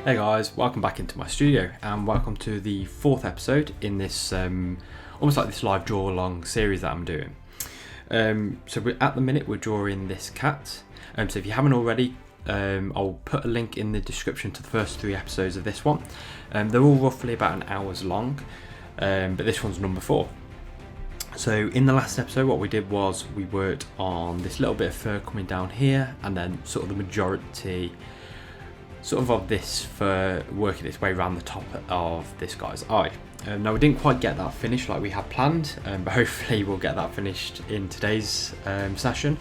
Hey guys, welcome back into my studio and welcome to the fourth episode in this almost like this live draw along series that I'm doing. So at the minute we're drawing this cat. So if you haven't already, I'll put a link in the description to the first 3 episodes of this one. They're all roughly about an hour's long, but this one's number 4. So in the last episode what we did was we worked on this little bit of fur coming down here, and then sort of the majority of this fur working its way around the top of this guy's eye. Now we didn't quite get that finished like we had planned, but hopefully we'll get that finished in today's session,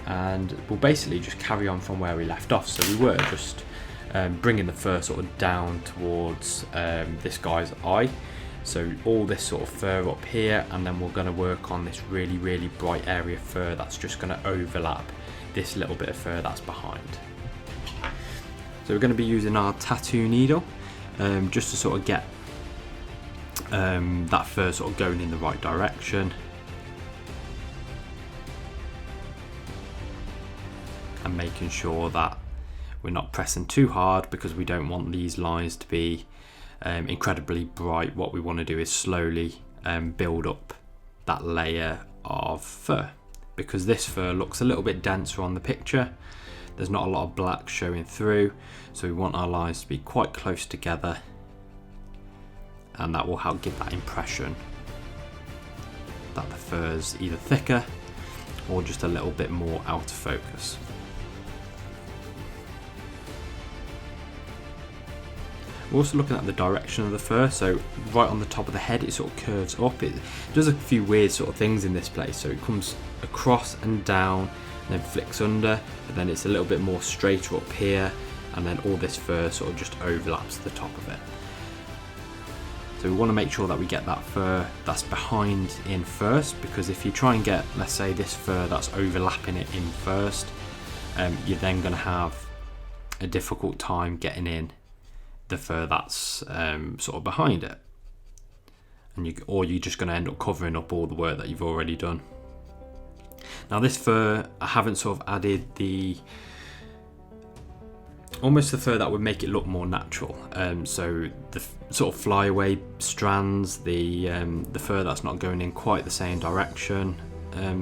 and we'll basically just carry on from where we left off. So we were just bringing the fur sort of down towards this guy's eye, so all this sort of fur up here, and then we're going to work on this really bright area of fur that's just going to overlap this little bit of fur that's behind. So we're going to be using our tattoo needle just to sort of get that fur sort of going in the right direction, and making sure that we're not pressing too hard because we don't want these lines to be incredibly bright. What we want to do is slowly build up that layer of fur, because this fur looks a little bit denser on the picture. There's not a lot of black showing through, so we want our lines to be quite close together, and that will help give that impression that the fur's either thicker or just a little bit more out of focus. We're also looking at the direction of the fur, so right on the top of the head it sort of curves up. It does a few weird sort of things in this place, so it comes across and down, then flicks under, but then it's a little bit more straighter up here, and then all this fur sort of just overlaps the top of it. So we want to make sure that we get that fur that's behind in first, because if you try and get, let's say, this fur that's overlapping it in first, you're then going to have a difficult time getting in the fur that's sort of behind it, and you're just going to end up covering up all the work that you've already done. Now this fur, I haven't sort of added almost the fur that would make it look more natural. So the sort of flyaway strands, the fur that's not going in quite the same direction,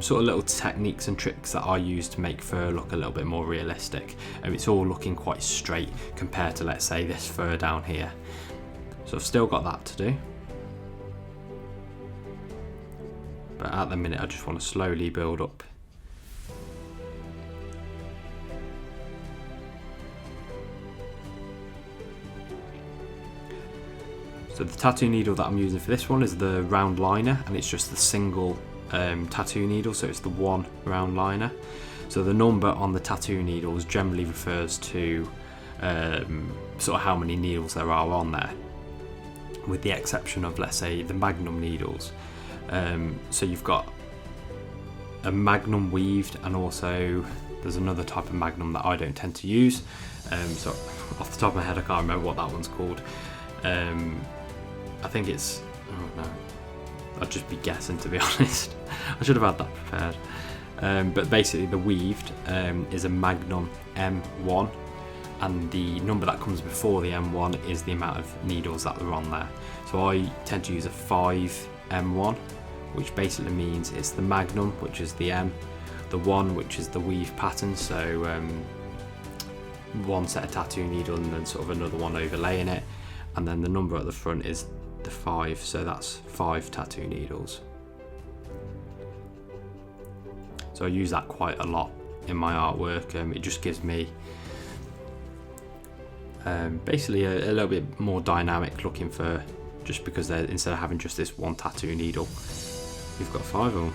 sort of little techniques and tricks that I use to make fur look a little bit more realistic. It's all looking quite straight compared to, let's say, this fur down here. So I've still got that to do. But at the minute I just want to slowly build up. So the tattoo needle that I'm using for this one is the round liner, and it's just the single tattoo needle, so it's the 1 round liner. So the number on the tattoo needles generally refers to sort of how many needles there are on there, with the exception of, let's say, the Magnum needles. So you've got a Magnum Weaved, and also there's another type of Magnum that I don't tend to use. So off the top of my head I can't remember what that one's called. I think it's, oh no, I'd just be guessing, to be honest. I should have had that prepared. But basically the Weaved is a Magnum M1, and the number that comes before the M1 is the amount of needles that are on there. So I tend to use a 5 M1, which basically means it's the Magnum, which is the M, the 1, which is the weave pattern, so one set of tattoo needle and then sort of another one overlaying it, and then the number at the front is the 5, so that's 5 tattoo needles. So I use that quite a lot in my artwork. It just gives me basically a little bit more dynamic looking fur, just because instead of having just this one tattoo needle, you've got 5 of them.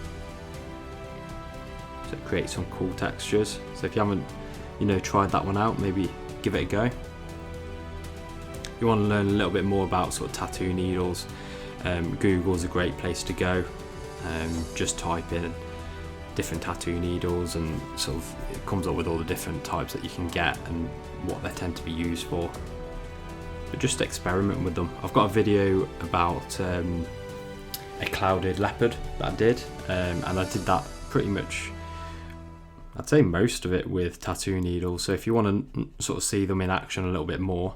So it creates some cool textures. So if you haven't, tried that one out, maybe give it a go. If you want to learn a little bit more about sort of tattoo needles, Google's a great place to go. Just type in different tattoo needles, and sort of it comes up with all the different types that you can get and what they tend to be used for. But just experiment with them. I've got a video about a clouded leopard that I did, and I did that pretty much, I'd say most of it with tattoo needles. So if you want to sort of see them in action a little bit more,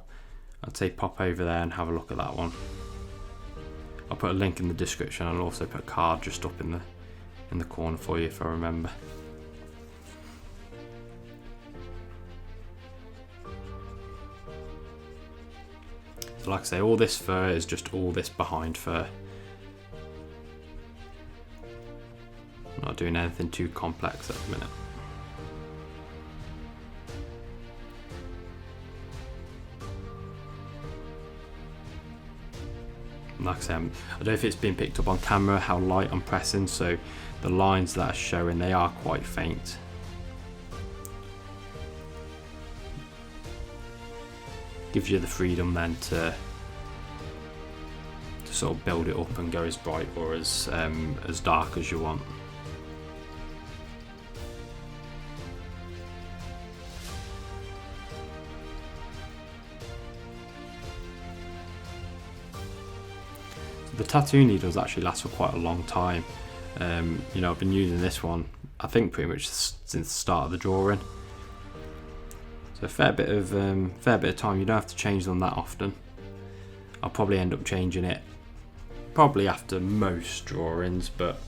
I'd say pop over there and have a look at that one. I'll put a link in the description. I'll also put a card just up in the corner for you if I remember. So like I say, all this fur is just all this behind fur. I'm not doing anything too complex at the minute. Like I say, I don't know if it's been picked up on camera how light I'm pressing, so the lines that are showing, they are quite faint. Gives you the freedom then to sort of build it up and go as bright or as dark as you want. The tattoo needles actually last for quite a long time. You know, I've been using this one, I think, pretty much since the start of the drawing. So a fair bit of time. You don't have to change them that often. I'll probably end up changing it probably after most drawings, but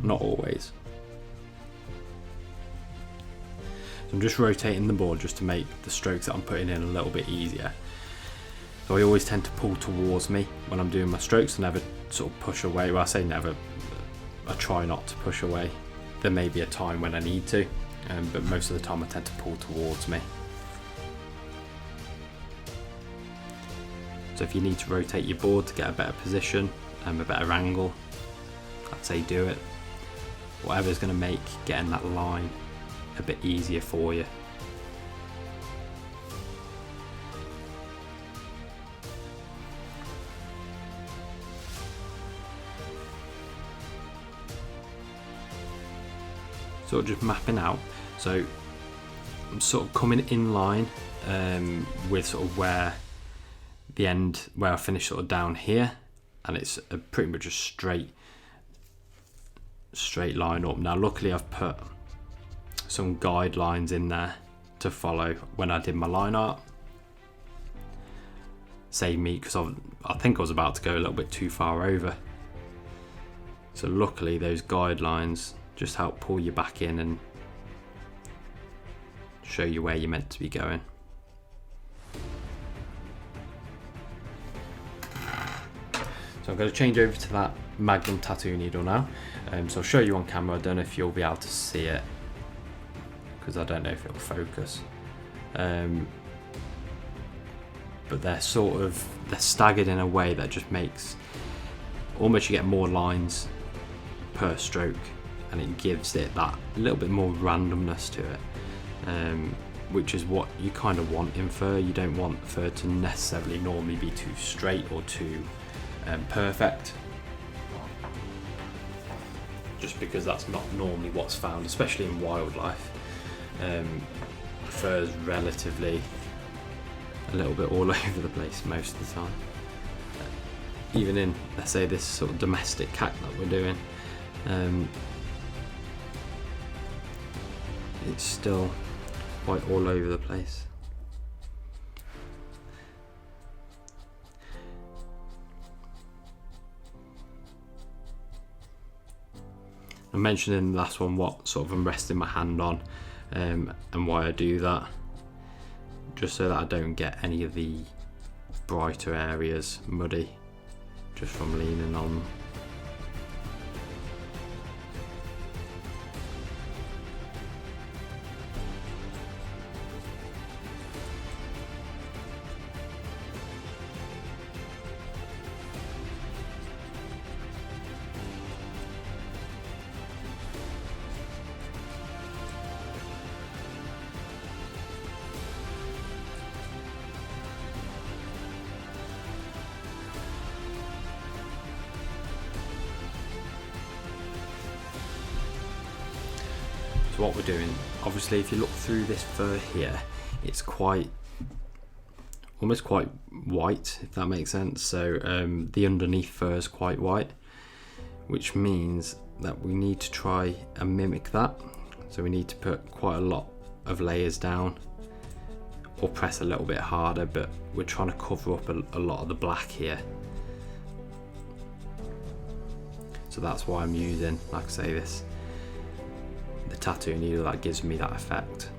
not always. So I'm just rotating the board just to make the strokes that I'm putting in a little bit easier. So I always tend to pull towards me when I'm doing my strokes. I never sort of push away. Well, I say never, I try not to push away. There may be a time when I need to, but most of the time I tend to pull towards me. So if you need to rotate your board to get a better position, a better angle, I'd say do it. Whatever's going to make getting that line a bit easier for you. Sort of just mapping out, so I'm sort of coming in line with sort of where the end, where I finish sort of down here, and it's pretty much a straight line up. Now luckily I've put some guidelines in there to follow when I did my line art. Save me, because I think I was about to go a little bit too far over. So luckily those guidelines just help pull you back in and show you where you're meant to be going. So I'm going to change over to that Magnum tattoo needle now. So I'll show you on camera. I don't know if you'll be able to see it because I don't know if it'll focus. But they're staggered in a way that just makes almost, you get more lines per stroke, and it gives it that little bit more randomness to it, which is what you kind of want in fur. You don't want fur to necessarily normally be too straight or too perfect, just because that's not normally what's found, especially in wildlife. Fur is relatively a little bit all over the place most of the time. Even in, let's say, this sort of domestic cat that we're doing, it's still quite all over the place. I mentioned in the last one what sort of I'm resting my hand on, and why I do that, just so that I don't get any of the brighter areas muddy just from leaning on them. So what we're doing, obviously if you look through this fur here, it's almost quite white, if that makes sense. So the underneath fur is quite white, which means that we need to try and mimic that. So we need to put quite a lot of layers down or press a little bit harder, but we're trying to cover up a lot of the black here. So that's why I'm using, like I say, the tattoo needle that gives me that effect.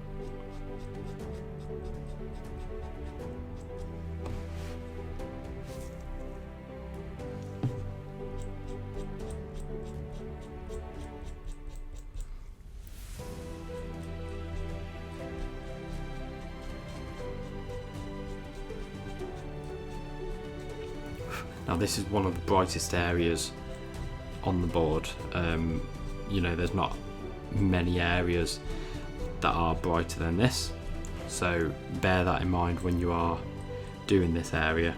Now this is one of the brightest areas on the board. You know, there's not many areas that are brighter than this, so bear that in mind when you are doing this area.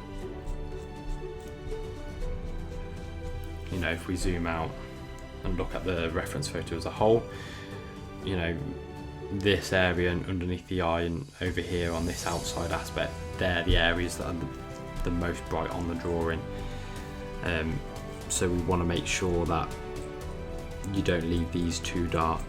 You know, if we zoom out and look at the reference photo as a whole, you know, this area and underneath the eye and over here on this outside aspect, they're the areas that are the most bright on the drawing. So we want to make sure that you don't leave these too dark.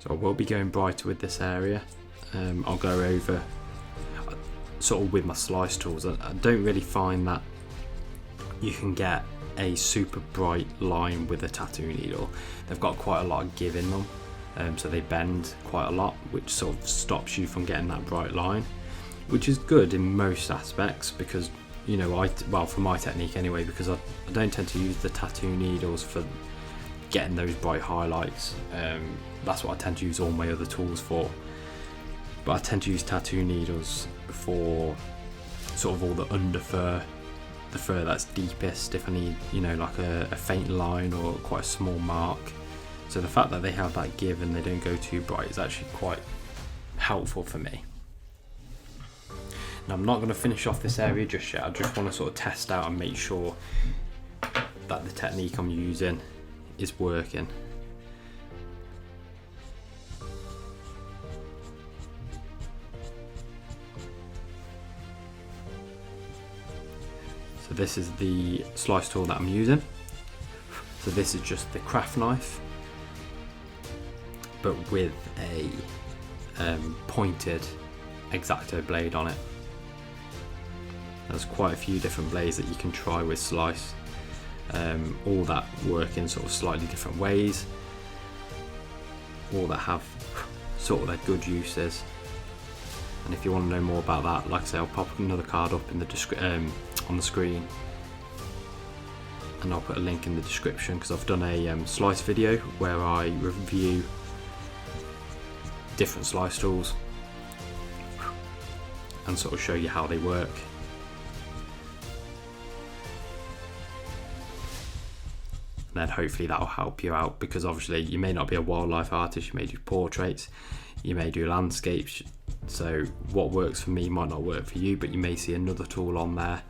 So I will be going brighter with this area. I'll go over sort of with my slice tools. I don't really find that you can get a super bright line with a tattoo needle. They've got quite a lot of give in them, so they bend quite a lot, which sort of stops you from getting that bright line, which is good in most aspects because, you know, well, for my technique anyway, because I don't tend to use the tattoo needles for getting those bright highlights. That's what I tend to use all my other tools for, but I tend to use tattoo needles for sort of all the under fur, the fur that's deepest, if I need, you know, like a faint line or quite a small mark. So the fact that they have that give and they don't go too bright is actually quite helpful for me. Now I'm not going to finish off this area just yet. I just want to sort of test out and make sure that the technique I'm using is working. So this is the slice tool that I'm using. So this is just the craft knife, but with a pointed X-Acto blade on it. There's quite a few different blades that you can try with slice, all that work in sort of slightly different ways, all that have sort of their good uses. And if you want to know more about that, like I say, I'll pop another card up in the on the screen, and I'll put a link in the description because I've done a slice video where I review different slice tools and sort of show you how they work. And then hopefully that'll help you out, because obviously you may not be a wildlife artist, you may do portraits, you may do landscapes, so what works for me might not work for you, but you may see another tool on there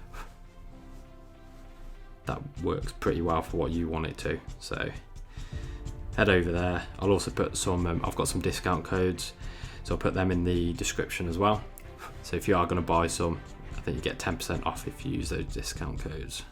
that works pretty well for what you want it to. So head over there. I'll also put some, I've got some discount codes, so I'll put them in the description as well. So if you are going to buy some, I think you get 10% off if you use those discount codes.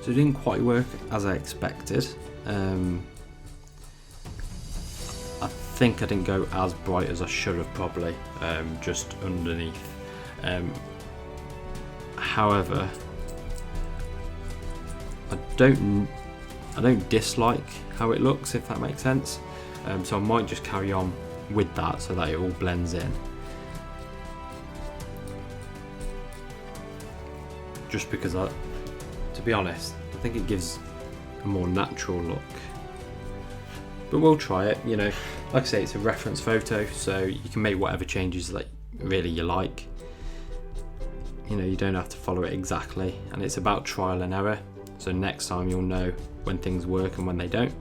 So it didn't quite work as I expected. I think I didn't go as bright as I should have probably, just underneath. However, I don't dislike how it looks, if that makes sense. So I might just carry on with that so that it all blends in. Just because to be honest, I think it gives a more natural look. But we'll try it, you know. Like I say, it's a reference photo, so you can make whatever changes that really you like. You know, you don't have to follow it exactly, and it's about trial and error. So next time you'll know when things work and when they don't.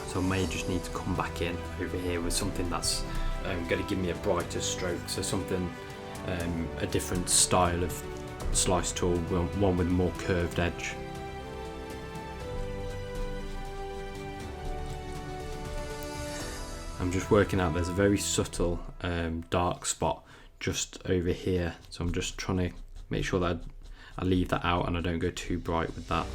So I may just need to come back in over here with something that's going to give me a brighter stroke, so something, a different style of slice tool, one with a more curved edge. I'm just working out, there's a very subtle dark spot just over here, so I'm just trying to make sure that I leave that out and I don't go too bright with that.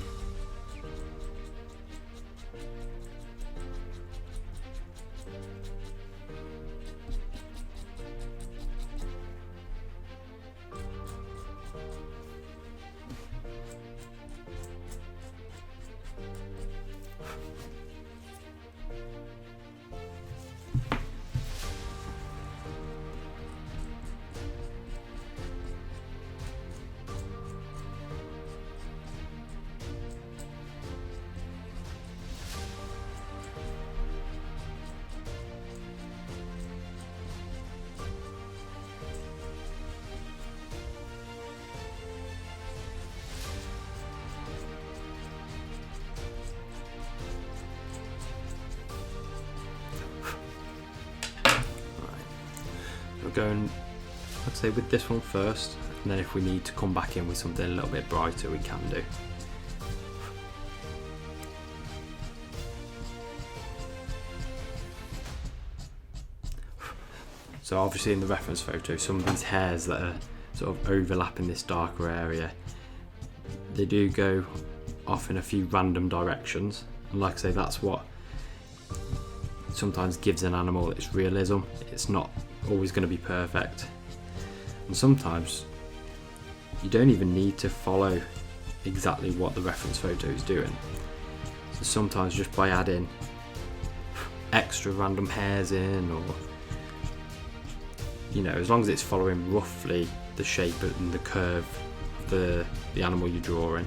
We're going, I'd say, with this one first, and then if we need to come back in with something a little bit brighter, we can do. So obviously in the reference photo, some of these hairs that are sort of overlapping this darker area, they do go off in a few random directions, and like I say, that's what sometimes gives an animal its realism. It's not always going to be perfect, and sometimes you don't even need to follow exactly what the reference photo is doing. So sometimes just by adding extra random hairs in, or as long as it's following roughly the shape and the curve of the animal you're drawing,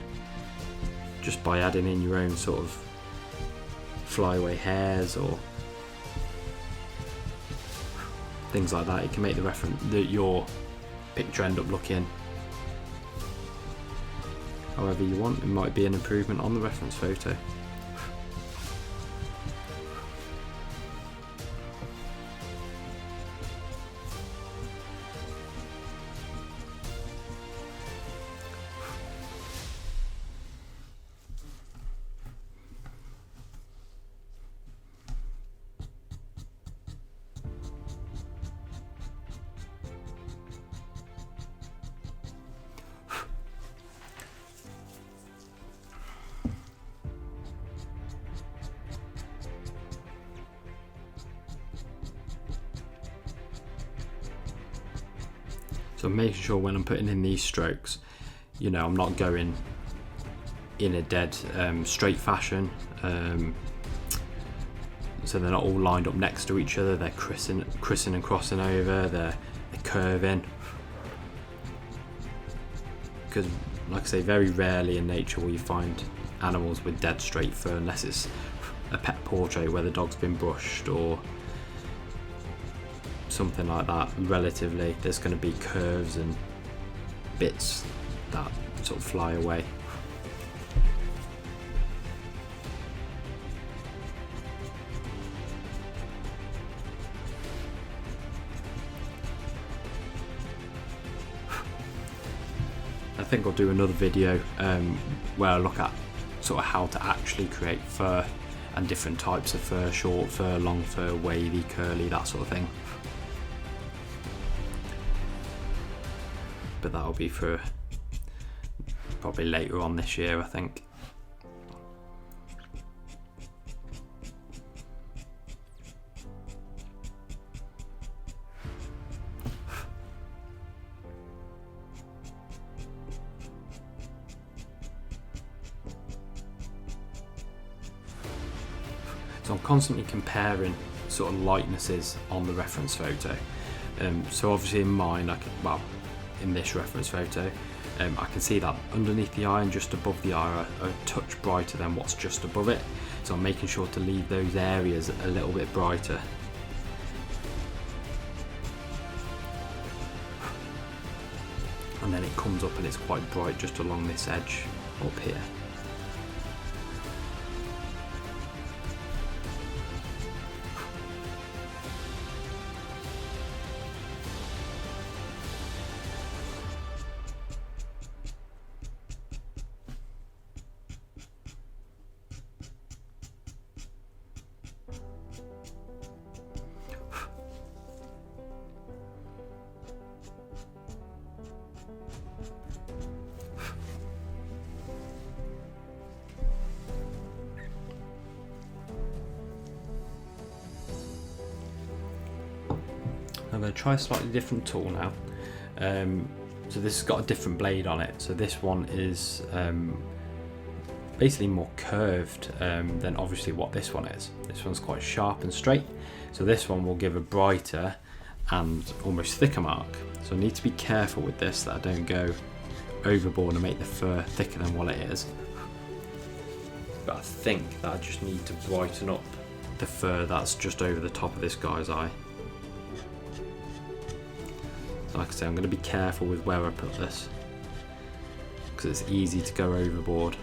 just by adding in your own sort of flyaway hairs or things like that, it can make your picture end up looking however you want. It might be an improvement on the reference photo. So I'm making sure when I'm putting in these strokes, I'm not going in a dead straight fashion. So they're not all lined up next to each other. They're crissing and crossing over. They're curving. Because, like I say, very rarely in nature will you find animals with dead straight fur, unless it's a pet portrait where the dog's been brushed or something like that. Relatively, there's going to be curves and bits that sort of fly away. I think I'll do another video where I look at sort of how to actually create fur and different types of fur: short fur, long fur, wavy, curly, that sort of thing. But that'll be for probably later on this year, I think. So I'm constantly comparing sort of likenesses on the reference photo. So obviously in mine, in this reference photo, I can see that underneath the eye and just above the eye are a touch brighter than what's just above it. So I'm making sure to leave those areas a little bit brighter. And then it comes up and it's quite bright just along this edge up here. I'm going to try a slightly different tool now. So this has got a different blade on it. So this one is basically more curved than obviously what this one is. This one's quite sharp and straight. So this one will give a brighter and almost thicker mark. So I need to be careful with this that I don't go overboard and make the fur thicker than what it is. But I think that I just need to brighten up the fur that's just over the top of this guy's eye. So like I say, I'm going to be careful with where I put this because it's easy to go overboard.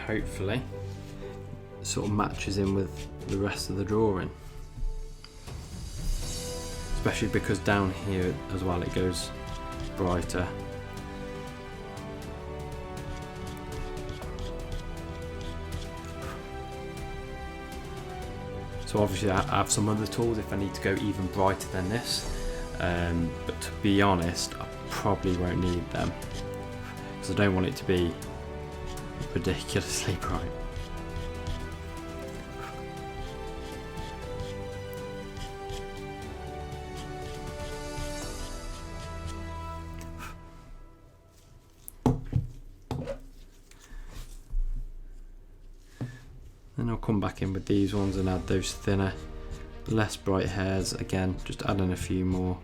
Hopefully it sort of matches in with the rest of the drawing, especially because down here as well it goes brighter. So obviously I have some other tools if I need to go even brighter than this, but to be honest I probably won't need them because I don't want it to be ridiculously bright. Then I'll come back in with these ones and add those thinner, less bright hairs. Again, just adding a few more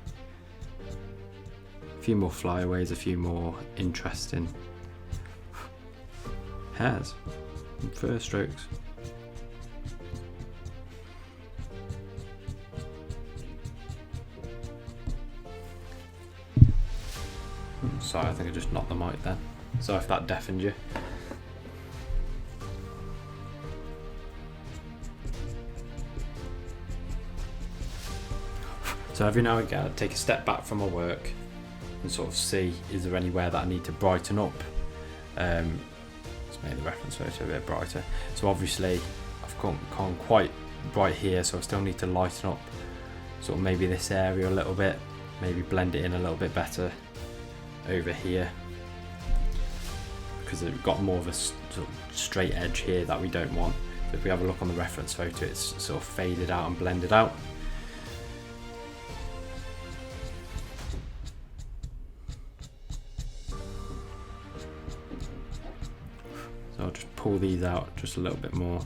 flyaways, a few more interesting hairs and fur strokes. Sorry, I think I just knocked the mic then. Sorry if that deafened you. So every now and again I take a step back from my work and sort of see, is there anywhere that I need to brighten up? Let's make the reference photo a bit brighter. So obviously I've gone quite bright here, so I still need to lighten up sort of maybe this area a little bit, maybe blend it in a little bit better over here, because we've got more of a sort of straight edge here that we don't want. So if we have a look on the reference photo, it's sort of faded out and blended out. So I'll just pull these out just a little bit more.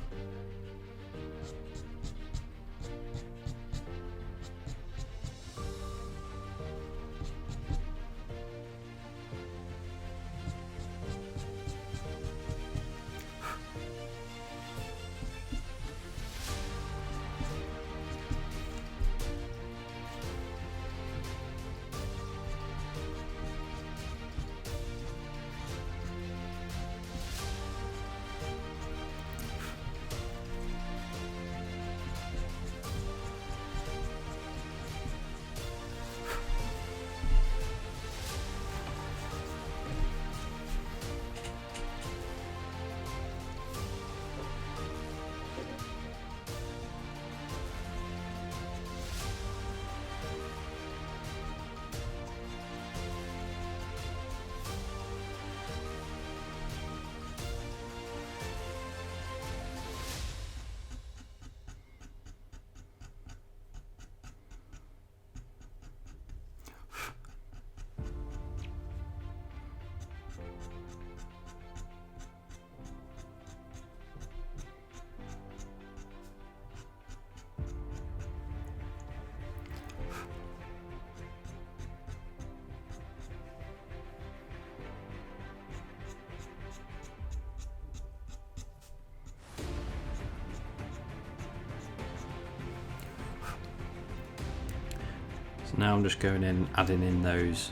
So now I'm just going in, adding in those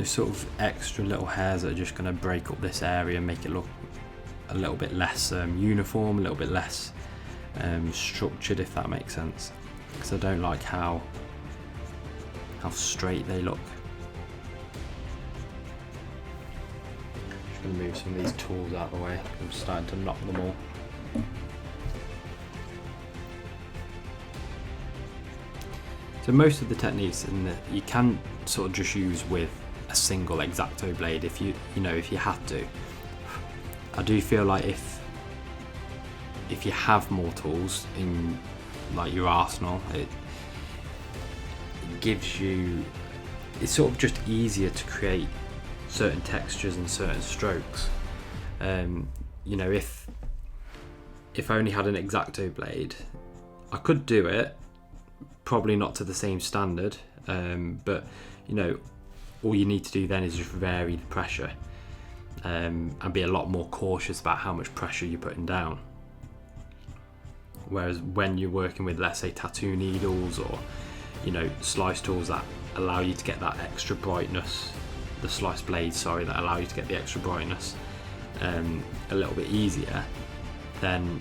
sort of extra little hairs that are just going to break up this area and make it look a little bit less uniform, a little bit less structured, if that makes sense, because I don't like how straight they look. Just going to move some of these tools out of the way. I'm starting to knock them all. So most of the techniques you can sort of just use with a single X-Acto blade if you had to. I do feel like if you have more tools in like your arsenal, it gives you, it's sort of just easier to create certain textures and certain strokes. If I only had an X-Acto blade, I could do it, probably not to the same standard, but all you need to do then is just vary the pressure and be a lot more cautious about how much pressure you're putting down. Whereas when you're working with, let's say, tattoo needles or slice tools that allow you to get that extra brightness, the slice blades, that allow you to get the extra brightness a little bit easier, then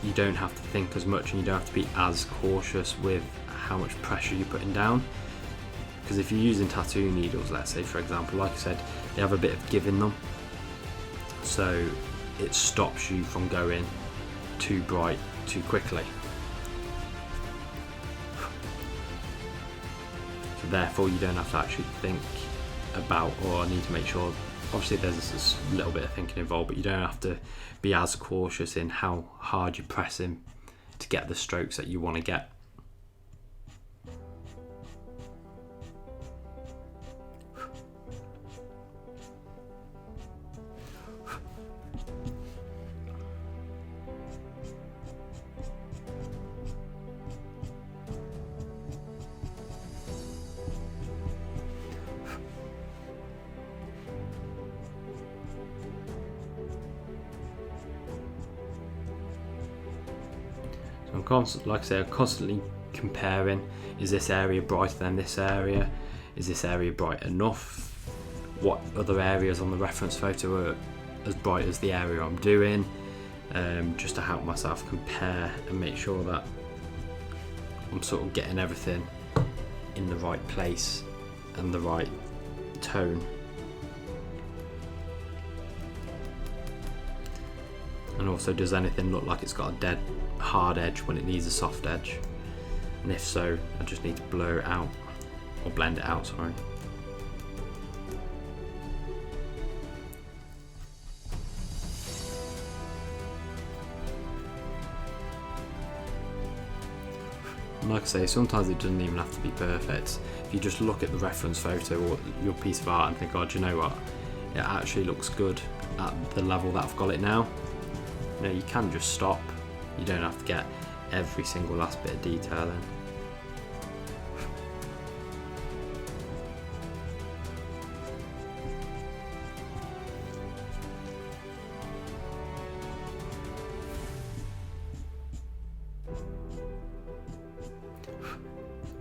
you don't have to think as much and you don't have to be as cautious with how much pressure you're putting down. Because if you're using tattoo needles, let's say, for example, like I said, they have a bit of give in them, so it stops you from going too bright too quickly. So therefore you don't have to actually think about, or need to make sure, obviously there's this little bit of thinking involved, but you don't have to be as cautious in how hard you're pressing to get the strokes that you want to get. I'm constantly comparing. Is this area brighter than this area? Is this area bright enough? What other areas on the reference photo are as bright as the area I'm doing? Just to help myself compare and make sure that I'm sort of getting everything in the right place and the right tone. And also, does anything look like it's got a dead hard edge when it needs a soft edge? And if so, I just need to blur it out, or blend it out, sorry. And like I say, sometimes it doesn't even have to be perfect. If you just look at the reference photo or your piece of art and think, oh, do you know what? It actually looks good at the level that I've got it now. You can just stop. You don't have to get every single last bit of detail in.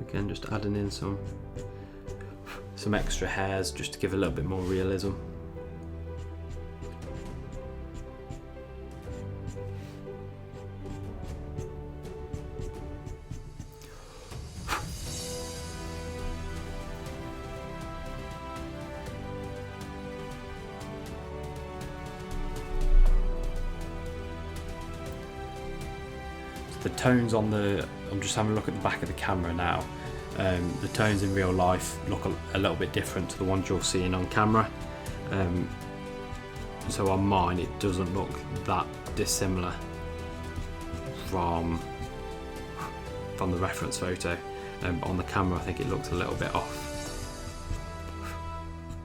Again, just adding in some extra hairs just to give a little bit more realism. The tones on I'm just having a look at the back of the camera now. The tones in real life look a little bit different to the ones you're seeing on camera. So on mine it doesn't look that dissimilar from the reference photo. On the camera I think it looks a little bit off.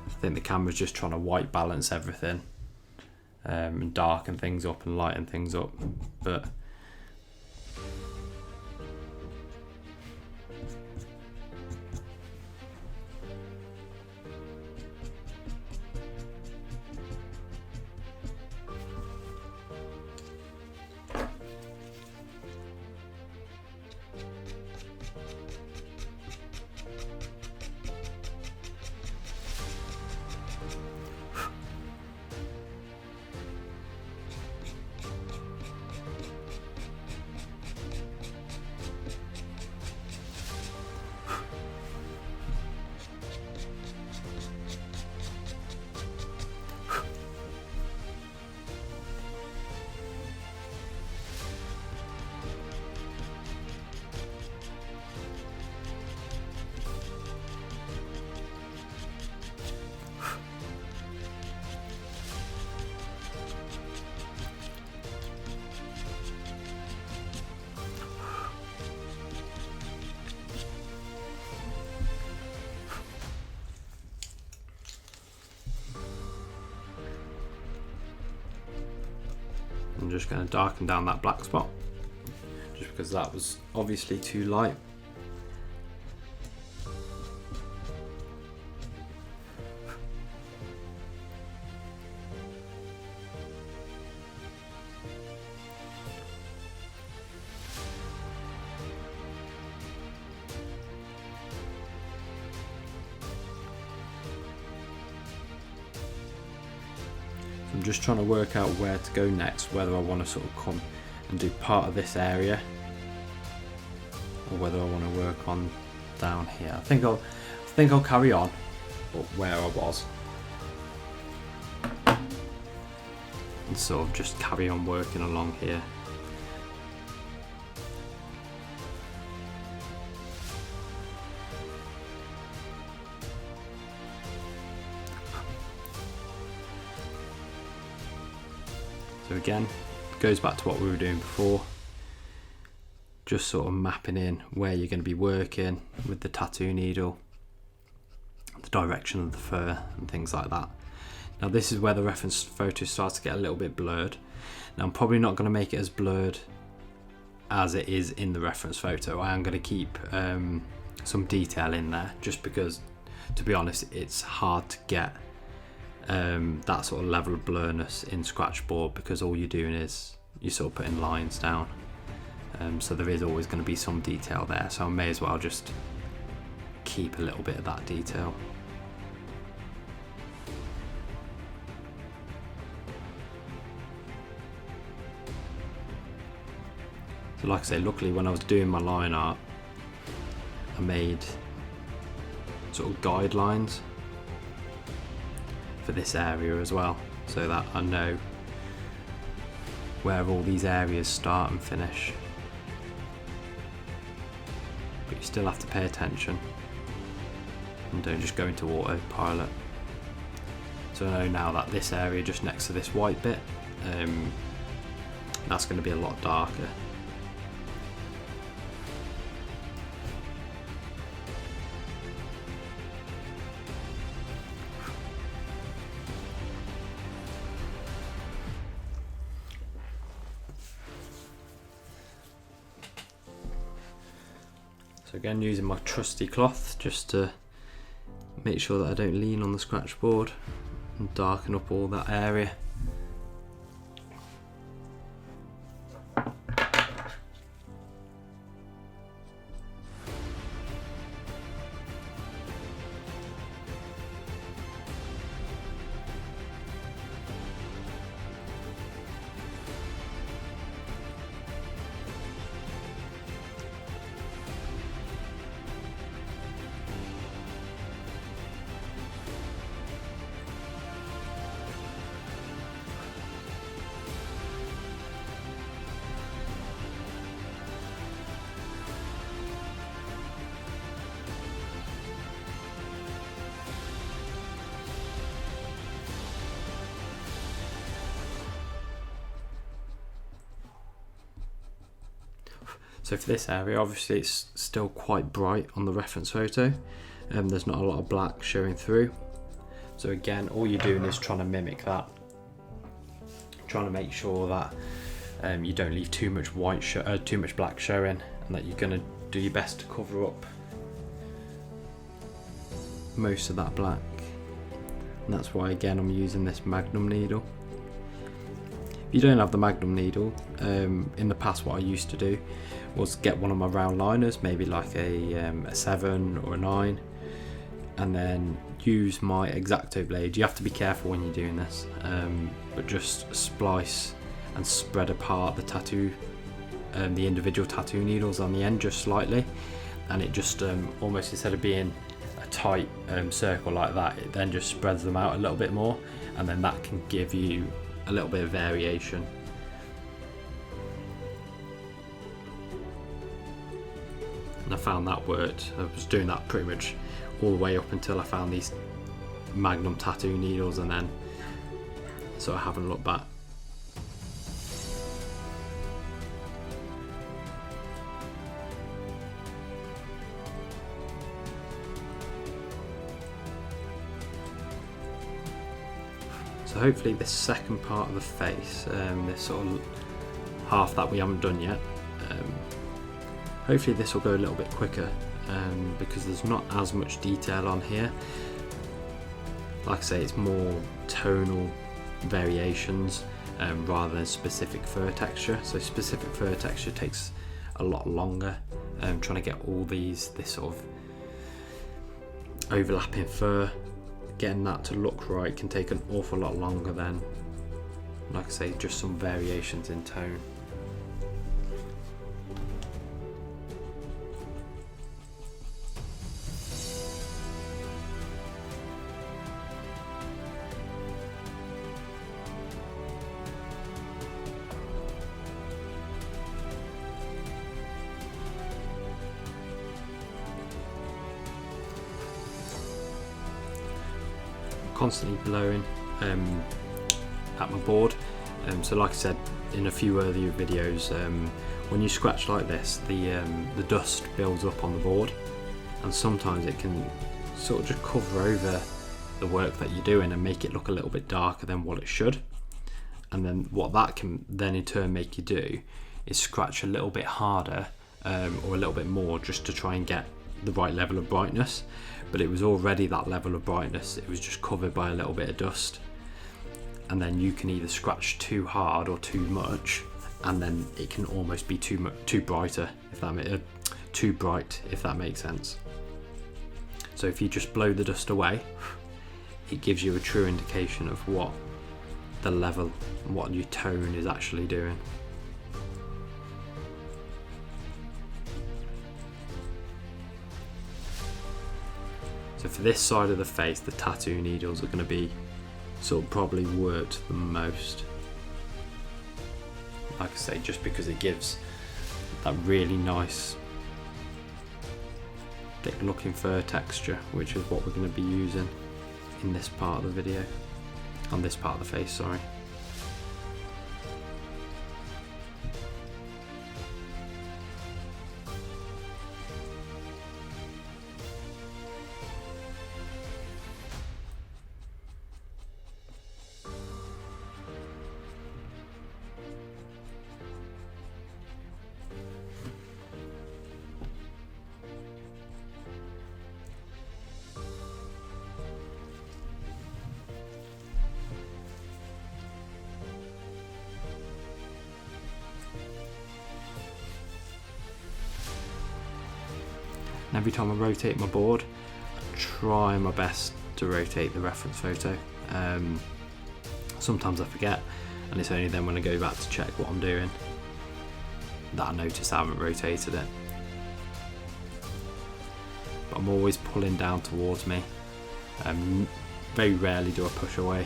I think the camera's just trying to white balance everything and darken things up and lighten things up, but I'm just going to darken down that black spot, just because that was obviously too light. I'm just trying to work out where to go next, whether I want to sort of come and do part of this area or whether I want to work on down here. I think I'll carry on where I was and sort of just carry on working along here. So again, goes back to what we were doing before, just sort of mapping in where you're going to be working with the tattoo needle, the direction of the fur and things like that. Now this is where the reference photo starts to get a little bit blurred. Now I'm probably not going to make it as blurred as it is in the reference photo. I am going to keep some detail in there, just because, to be honest, it's hard to get that sort of level of blurriness in Scratchboard, because all you're doing is you're sort of putting lines down, so there is always going to be some detail there, so I may as well just keep a little bit of that detail. So like I say, luckily when I was doing my line art, I made sort of guidelines for this area as well, so that I know where all these areas start and finish. But you still have to pay attention and don't just go into autopilot. So I know now that this area just next to this white bit, that's going to be a lot darker. So again, using my trusty cloth just to make sure that I don't lean on the scratch board and darken up all that area. So for this area, obviously it's still quite bright on the reference photo. There's not a lot of black showing through. So again, all you're doing is trying to mimic that. Trying to make sure that you don't leave too much too much black showing, and that you're going to do your best to cover up most of that black. And that's why again I'm using this Magnum needle. If you don't have the Magnum needle, in the past what I used to do was get one of my round liners, maybe like a 7 or a 9, and then use my X-Acto blade. You have to be careful when you're doing this, but just splice and spread apart the tattoo, the individual tattoo needles on the end just slightly, and it just almost, instead of being a tight circle like that, it then just spreads them out a little bit more, and then that can give you a little bit of variation. And I found that worked. I was doing that pretty much all the way up until I found these Magnum tattoo needles, and then sort of haven't looked back. So So hopefully this second part of the face, this sort of half that we haven't done yet, hopefully this will go a little bit quicker, because there's not as much detail on here. Like I say, it's more tonal variations rather than specific fur texture. So specific fur texture takes a lot longer. Trying to get all this sort of overlapping fur, getting that to look right can take an awful lot longer than, like I say, just some variations in tone. Constantly blowing at my board, so like I said in a few earlier videos, when you scratch like this, the dust builds up on the board, and sometimes it can sort of just cover over the work that you're doing and make it look a little bit darker than what it should. And then what that can then in turn make you do is scratch a little bit harder, or a little bit more, just to try and get the right level of brightness. But it was already that level of brightness, it was just covered by a little bit of dust. And then you can either scratch too hard or too much, and then it can almost be too bright, if that makes sense. So if you just blow the dust away, it gives you a true indication of what the level, what your tone is actually doing. So for this side of the face, the tattoo needles are going to be sort of probably worked the most. Like I say, just because it gives that really nice thick looking fur texture, which is what we're going to be using in this part of the video, on this part of the face, sorry. And every time I rotate my board, I try my best to rotate the reference photo. Sometimes I forget, and it's only then when I go back to check what I'm doing that I notice I haven't rotated it. But I'm always pulling down towards me. Very rarely do I push away.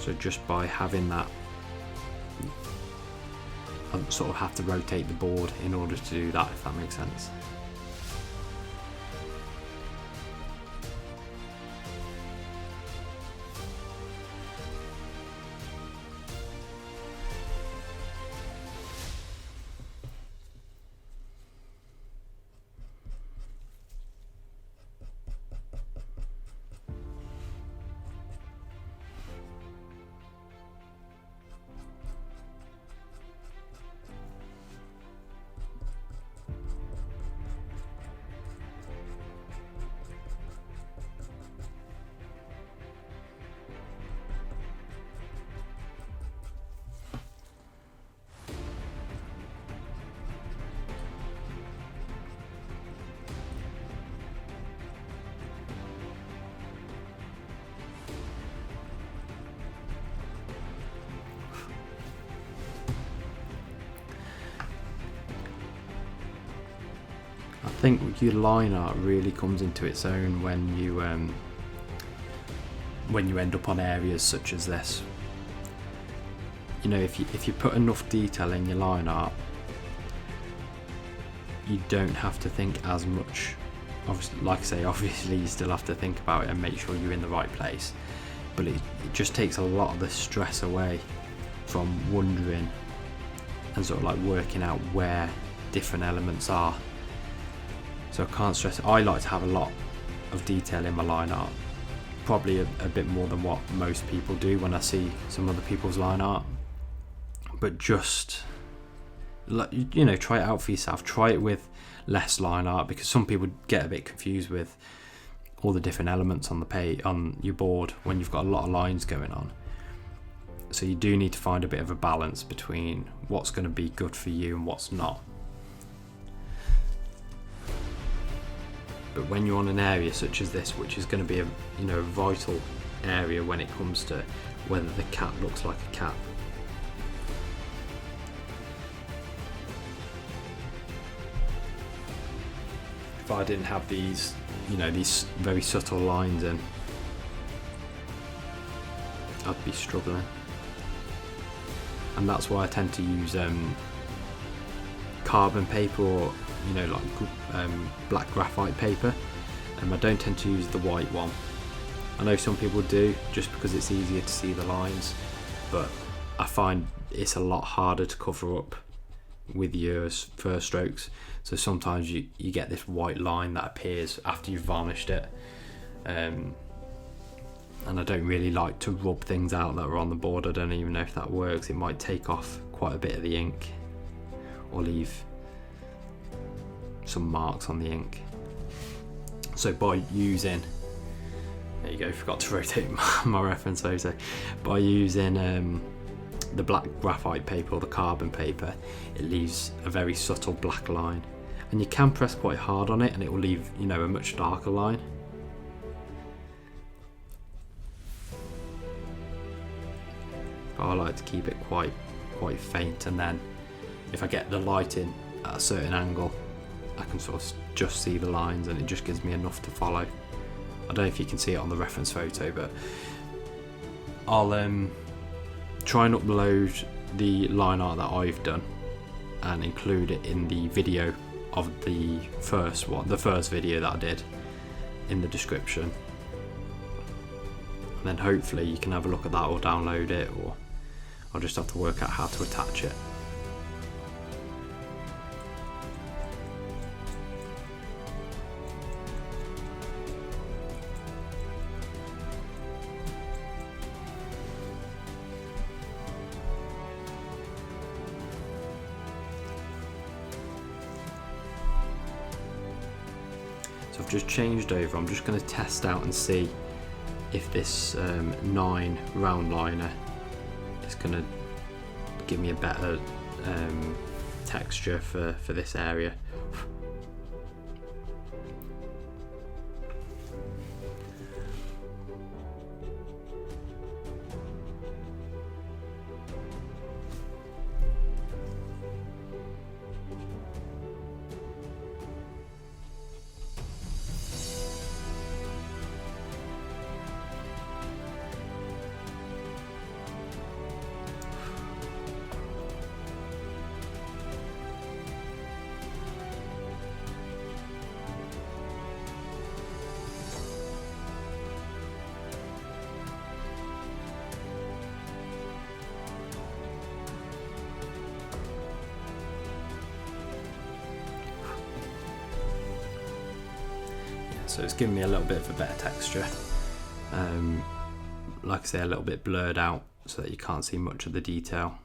So just by having that, I sort of have to rotate the board in order to do that, if that makes sense. I think your line art really comes into its own when you end up on areas such as this. You know, if you put enough detail in your line art, you don't have to think as much. Obviously, like I say, obviously you still have to think about it and make sure you're in the right place, but it just takes a lot of the stress away from wondering and sort of like working out where different elements are. So I can't stress it. I like to have a lot of detail in my line art, probably a bit more than what most people do when I see some other people's line art. But just, you know, try it out for yourself. Try it with less line art, because some people get a bit confused with all the different elements on the page, on your board, when you've got a lot of lines going on. So you do need to find a bit of a balance between what's going to be good for you and what's not. But when you're on an area such as this, which is going to be a, you know, vital area when it comes to whether the cat looks like a cat. If I didn't have these, you know, these very subtle lines in, I'd be struggling. And that's why I tend to use carbon paper, or, you know, like black graphite paper, and I don't tend to use the white one. I know some people do, just because it's easier to see the lines, but I find it's a lot harder to cover up with your first strokes. So sometimes you get this white line that appears after you've varnished it, and I don't really like to rub things out that are on the board. I don't even know if that works. It might take off quite a bit of the ink, or leave some marks on the ink. So by using, there you go, forgot to rotate my reference photo. By using the black graphite paper or the carbon paper, it leaves a very subtle black line, and you can press quite hard on it and it will leave, you know, a much darker line. But I like to keep it quite faint, and then if I get the light in at a certain angle, I can sort of just see the lines, and it just gives me enough to follow. I don't know if you can see it on the reference photo, but I'll try and upload the line art that I've done and include it in the video of the first video that I did, in the description. And then hopefully you can have a look at that, or download it, or I'll just have to work out how to attach it. So I've just changed over. I'm just going to test out and see if this 9 round liner is going to give me a better texture for this area. So it's giving me a little bit of a better texture. Like I say, a little bit blurred out so that you can't see much of the detail.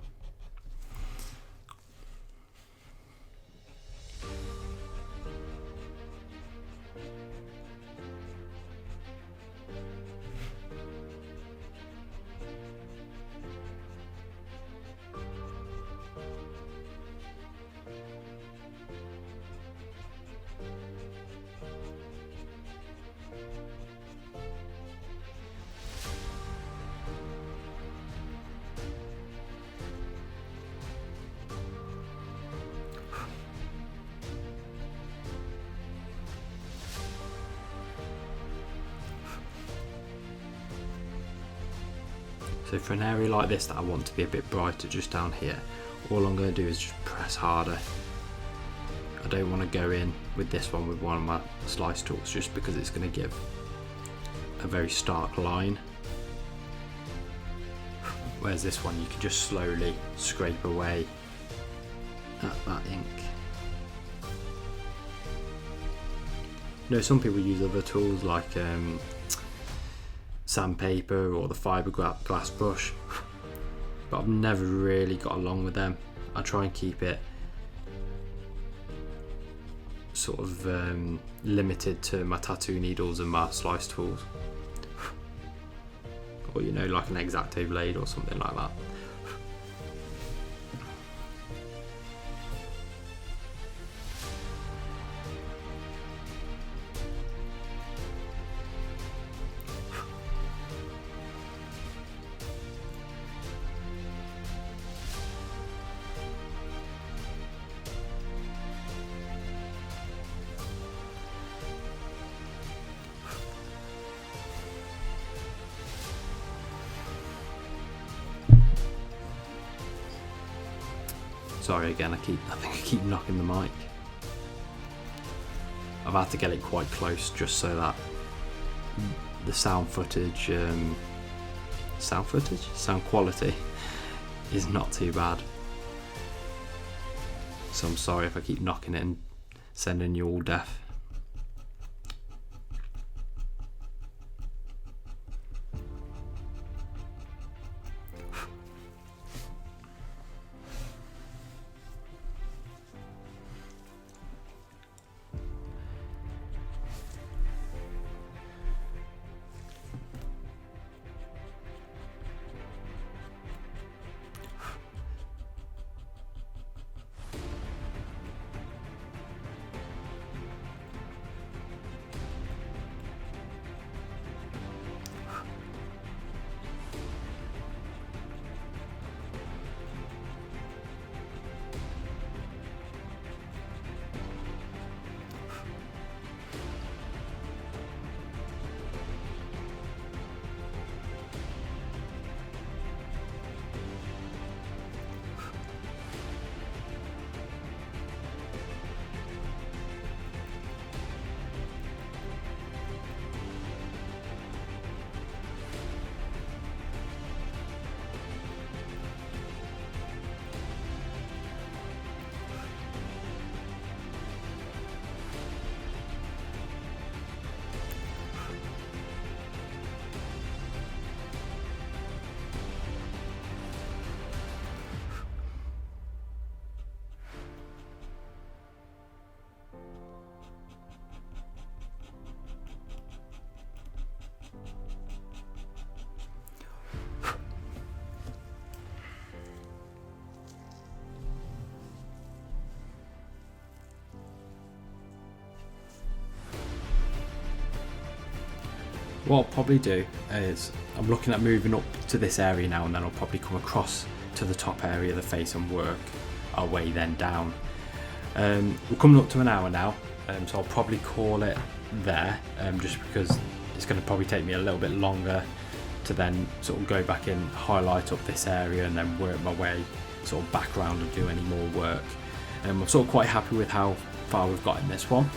So for an area like this that I want to be a bit brighter just down here, all I'm going to do is just press harder. I don't want to go in with this one with one of my slice tools, just because it's going to give a very stark line. Whereas this one, you can just slowly scrape away at that ink. You know, some people use other tools like sandpaper or the fiberglass brush, but I've never really got along with them. I try and keep it sort of limited to my tattoo needles and my slice tools, or you know, like an X-Acto blade or something like that. Sorry again, I think I keep knocking the mic. I've had to get it quite close just so that the sound quality is not too bad. So I'm sorry if I keep knocking it and sending you all deaf. What I'll probably do is, I'm looking at moving up to this area now, and then I'll probably come across to the top area of the face and work our way then down. We're coming up to an hour now, so I'll probably call it there, just because it's going to probably take me a little bit longer to then sort of go back and highlight up this area and then work my way sort of back around and do any more work. I'm sort of quite happy with how far we've got in this one.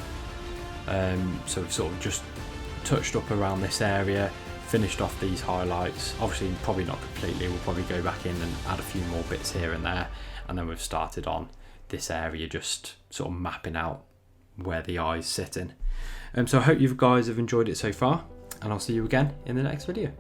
So we've sort of just touched up around this area, finished off these highlights. Obviously probably not completely, we'll probably go back in and add a few more bits here and there, and then we've started on this area, just sort of mapping out where the eye's sitting. So I hope you guys have enjoyed it so far, and I'll see you again in the next video.